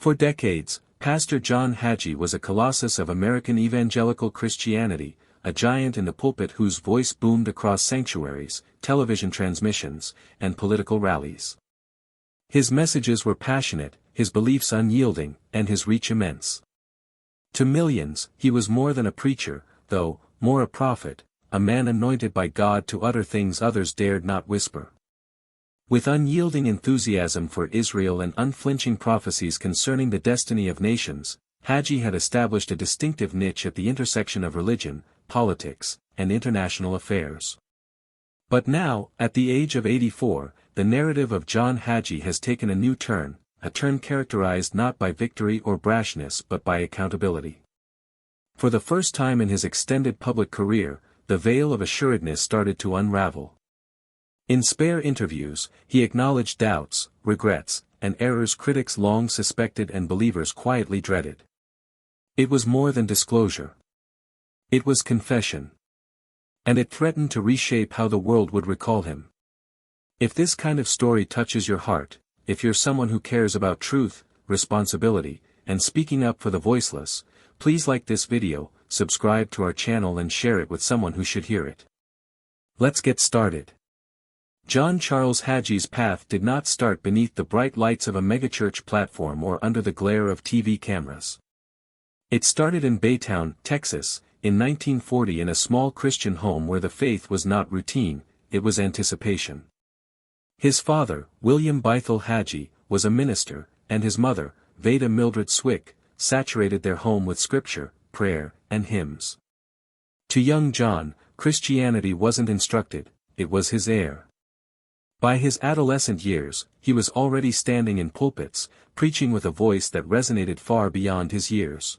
For decades, Pastor John Hagee was a colossus of American evangelical Christianity, a giant in the pulpit whose voice boomed across sanctuaries, television transmissions, and political rallies. His messages were passionate, his beliefs unyielding, and his reach immense. To millions, he was more than a preacher, though, more a prophet, a man anointed by God to utter things others dared not whisper. With unyielding enthusiasm for Israel and unflinching prophecies concerning the destiny of nations, Hagee had established a distinctive niche at the intersection of religion, politics, and international affairs. But now, at the age of 84, the narrative of John Hagee has taken a new turn, a turn characterized not by victory or brashness but by accountability. For the first time in his extended public career, the veil of assuredness started to unravel. In spare interviews, he acknowledged doubts, regrets, and errors critics long suspected and believers quietly dreaded. It was more than disclosure. It was confession. And it threatened to reshape how the world would recall him. If this kind of story touches your heart, if you're someone who cares about truth, responsibility, and speaking up for the voiceless, please like this video, subscribe to our channel and share it with someone who should hear it. Let's get started. John Charles Hagee's path did not start beneath the bright lights of a megachurch platform or under the glare of TV cameras. It started in Baytown, Texas, in 1940 in a small Christian home where the faith was not routine, it was anticipation. His father, William Bethel Hagee, was a minister, and his mother, Veda Mildred Swick, saturated their home with scripture, prayer, and hymns. To young John, Christianity wasn't instructed, it was his air. By his adolescent years, he was already standing in pulpits, preaching with a voice that resonated far beyond his years.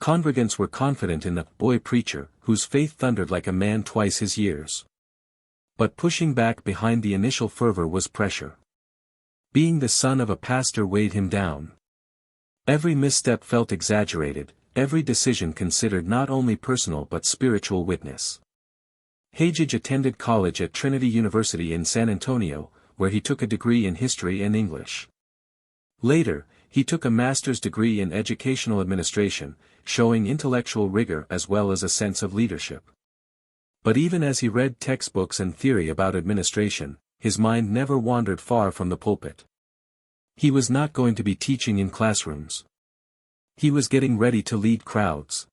Congregants were confident in the boy preacher, whose faith thundered like a man twice his years. But pushing back behind the initial fervor was pressure. Being the son of a pastor weighed him down. Every misstep felt exaggerated, every decision considered not only personal but spiritual witness. Hagee attended college at Trinity University in San Antonio, where he took a degree in history and English. Later, he took a master's degree in educational administration, showing intellectual rigor as well as a sense of leadership. But even as he read textbooks and theory about administration, his mind never wandered far from the pulpit. He was not going to be teaching in classrooms. He was getting ready to lead crowds.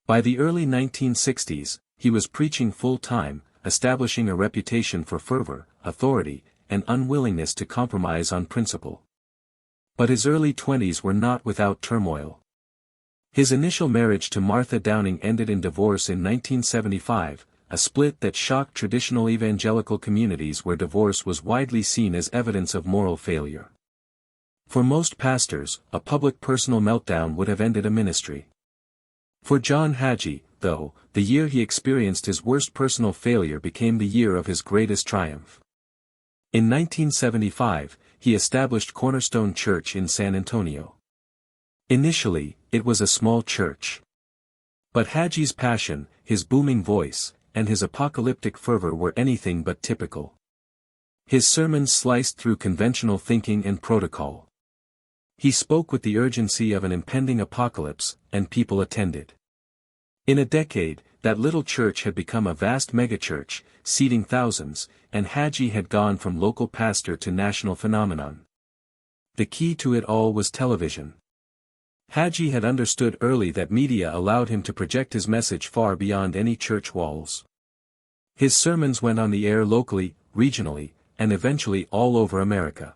By the early 1960s, he was preaching full-time, establishing a reputation for fervor, authority, and unwillingness to compromise on principle. But his early 20s were not without turmoil. His initial marriage to Martha Downing ended in divorce in 1975, a split that shocked traditional evangelical communities where divorce was widely seen as evidence of moral failure. For most pastors, a public personal meltdown would have ended a ministry. For John Hagee, though, the year he experienced his worst personal failure became the year of his greatest triumph. In 1975, he established Cornerstone Church in San Antonio. Initially, it was a small church. But Hagee's passion, his booming voice, and his apocalyptic fervor were anything but typical. His sermons sliced through conventional thinking and protocol. He spoke with the urgency of an impending apocalypse, and people attended. In a decade, that little church had become a vast megachurch, seating thousands, and Hagee had gone from local pastor to national phenomenon. The key to it all was television. Hagee had understood early that media allowed him to project his message far beyond any church walls. His sermons went on the air locally, regionally, and eventually all over America.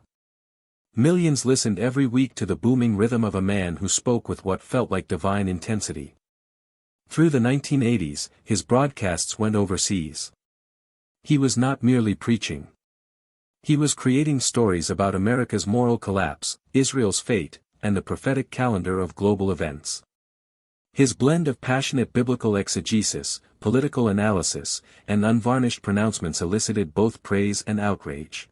Millions listened every week to the booming rhythm of a man who spoke with what felt like divine intensity. Through the 1980s, his broadcasts went overseas. He was not merely preaching. He was creating stories about America's moral collapse, Israel's fate, and the prophetic calendar of global events. His blend of passionate biblical exegesis, political analysis, and unvarnished pronouncements elicited both praise and outrage.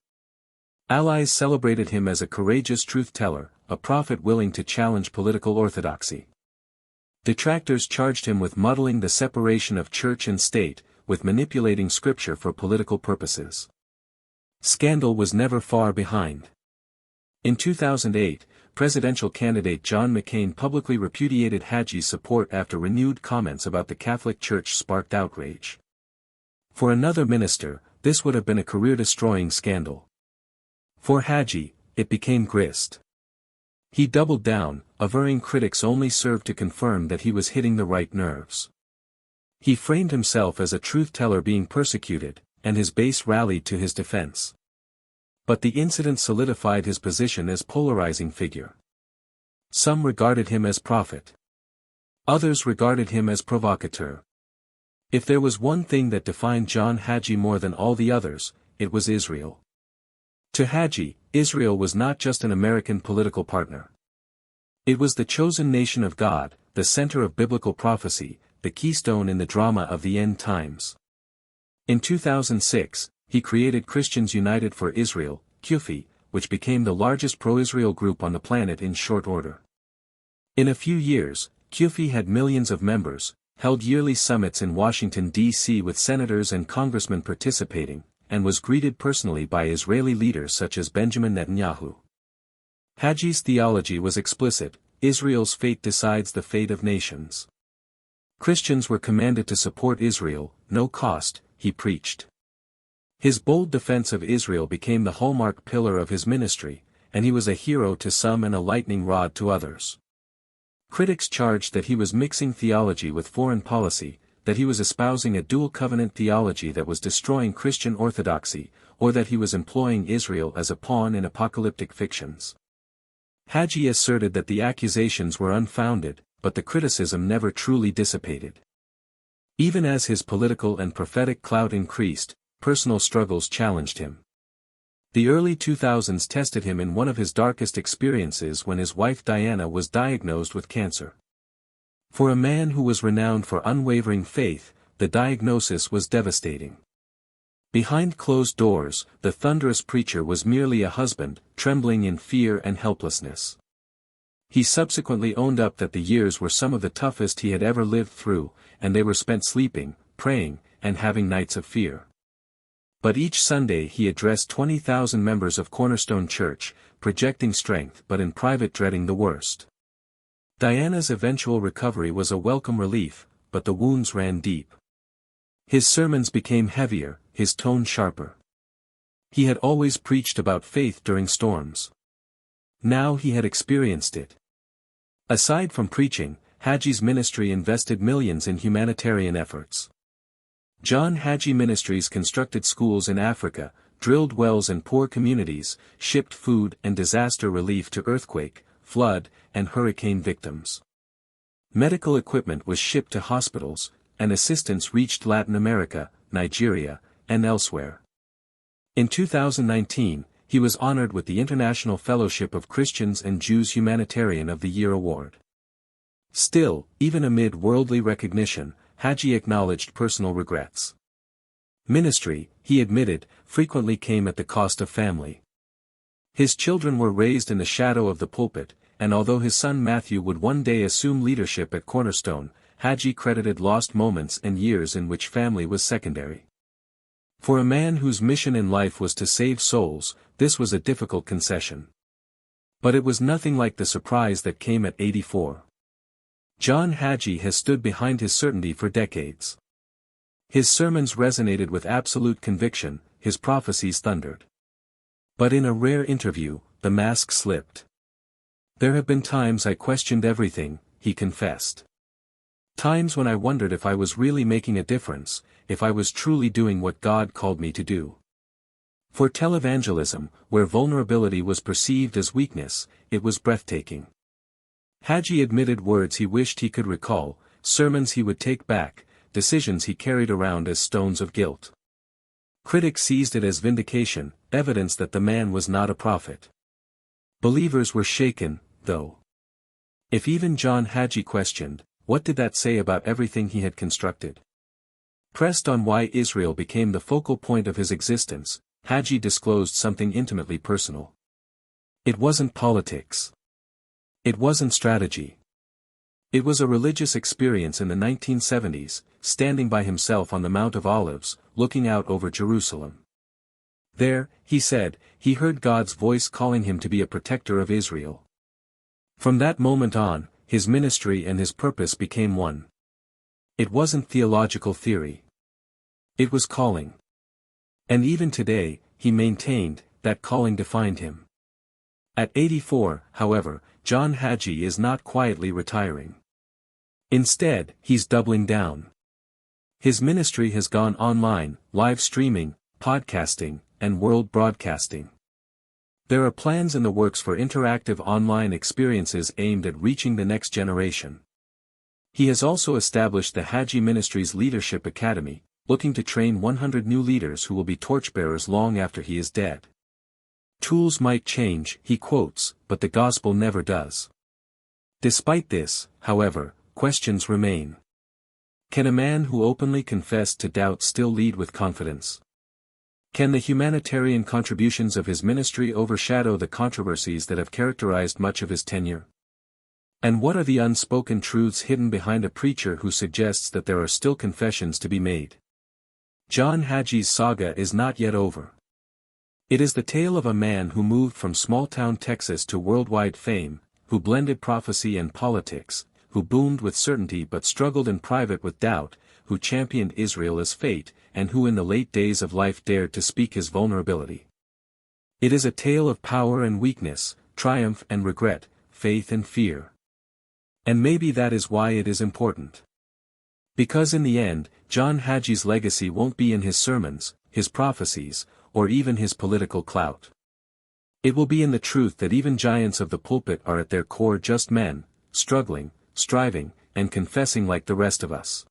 Allies celebrated him as a courageous truth-teller, a prophet willing to challenge political orthodoxy. Detractors charged him with muddling the separation of church and state, with manipulating scripture for political purposes. Scandal was never far behind. In 2008, presidential candidate John McCain publicly repudiated Hagee's support after renewed comments about the Catholic Church sparked outrage. For another minister, this would have been a career-destroying scandal. For Hagee, it became grist. He doubled down, averring critics only served to confirm that he was hitting the right nerves. He framed himself as a truth-teller being persecuted, and his base rallied to his defense. But the incident solidified his position as polarizing figure. Some regarded him as prophet. Others regarded him as provocateur. If there was one thing that defined John Hagee more than all the others, it was Israel. To Hagee, Israel was not just an American political partner. It was the chosen nation of God, the center of biblical prophecy, the keystone in the drama of the end times. In 2006, he created Christians United for Israel, CUFI, which became the largest pro-Israel group on the planet in short order. In a few years, CUFI had millions of members, held yearly summits in Washington, D.C. with senators and congressmen participating, and was greeted personally by Israeli leaders such as Benjamin Netanyahu. Hagee's theology was explicit: Israel's fate decides the fate of nations. Christians were commanded to support Israel, no cost, he preached. His bold defense of Israel became the hallmark pillar of his ministry, and he was a hero to some and a lightning rod to others. Critics charged that he was mixing theology with foreign policy, that he was espousing a dual covenant theology that was destroying Christian orthodoxy, or that he was employing Israel as a pawn in apocalyptic fictions. Hagee asserted that the accusations were unfounded, but the criticism never truly dissipated. Even as his political and prophetic clout increased, personal struggles challenged him. The early 2000s tested him in one of his darkest experiences when his wife Diana was diagnosed with cancer. For a man who was renowned for unwavering faith, the diagnosis was devastating. Behind closed doors, the thunderous preacher was merely a husband, trembling in fear and helplessness. He subsequently owned up that the years were some of the toughest he had ever lived through, and they were spent sleeping, praying, and having nights of fear. But each Sunday he addressed 20,000 members of Cornerstone Church, projecting strength but in private dreading the worst. Diana's eventual recovery was a welcome relief, but the wounds ran deep. His sermons became heavier, his tone sharper. He had always preached about faith during storms. Now he had experienced it. Aside from preaching, Hagee's ministry invested millions in humanitarian efforts. John Hagee Ministries constructed schools in Africa, drilled wells in poor communities, shipped food and disaster relief to earthquake, flood, and hurricane victims. Medical equipment was shipped to hospitals, and assistance reached Latin America, Nigeria, and elsewhere. In 2019, he was honored with the International Fellowship of Christians and Jews Humanitarian of the Year award. Still, even amid worldly recognition, Hagee acknowledged personal regrets. Ministry, he admitted, frequently came at the cost of family. His children were raised in the shadow of the pulpit, and although his son Matthew would one day assume leadership at Cornerstone, Hagee credited lost moments and years in which family was secondary. For a man whose mission in life was to save souls, this was a difficult concession. But it was nothing like the surprise that came at 84. John Hagee has stood behind his certainty for decades. His sermons resonated with absolute conviction, his prophecies thundered. But in a rare interview, the mask slipped. "There have been times I questioned everything," he confessed. "Times when I wondered if I was really making a difference, if I was truly doing what God called me to do." For televangelism, where vulnerability was perceived as weakness, it was breathtaking. Hagee admitted words he wished he could recall, sermons he would take back, decisions he carried around as stones of guilt. Critics seized it as vindication, evidence that the man was not a prophet. Believers were shaken, though. If even John Hagee questioned, what did that say about everything he had constructed? Pressed on why Israel became the focal point of his existence, Hagee disclosed something intimately personal. It wasn't politics. It wasn't strategy. It was a religious experience in the 1970s, standing by himself on the Mount of Olives, looking out over Jerusalem. There, he said, he heard God's voice calling him to be a protector of Israel. From that moment on, his ministry and his purpose became one. It wasn't theological theory. It was calling. And even today, he maintained, that calling defined him. At 84, however, John Hagee is not quietly retiring. Instead, he's doubling down. His ministry has gone online, live streaming, podcasting, and world broadcasting. There are plans in the works for interactive online experiences aimed at reaching the next generation. He has also established the Hagee Ministries Leadership Academy, looking to train 100 new leaders who will be torchbearers long after he is dead. Tools might change, he quotes, but the gospel never does. Despite this, however, questions remain. Can a man who openly confessed to doubt still lead with confidence? Can the humanitarian contributions of his ministry overshadow the controversies that have characterized much of his tenure? And what are the unspoken truths hidden behind a preacher who suggests that there are still confessions to be made? John Hagee's saga is not yet over. It is the tale of a man who moved from small-town Texas to worldwide fame, who blended prophecy and politics, who boomed with certainty but struggled in private with doubt, who championed Israel as fate, and who in the late days of life dared to speak his vulnerability. It is a tale of power and weakness, triumph and regret, faith and fear. And maybe that is why it is important. Because in the end, John Hagee's legacy won't be in his sermons, his prophecies, or even his political clout. It will be in the truth that even giants of the pulpit are at their core just men, struggling, striving, and confessing like the rest of us.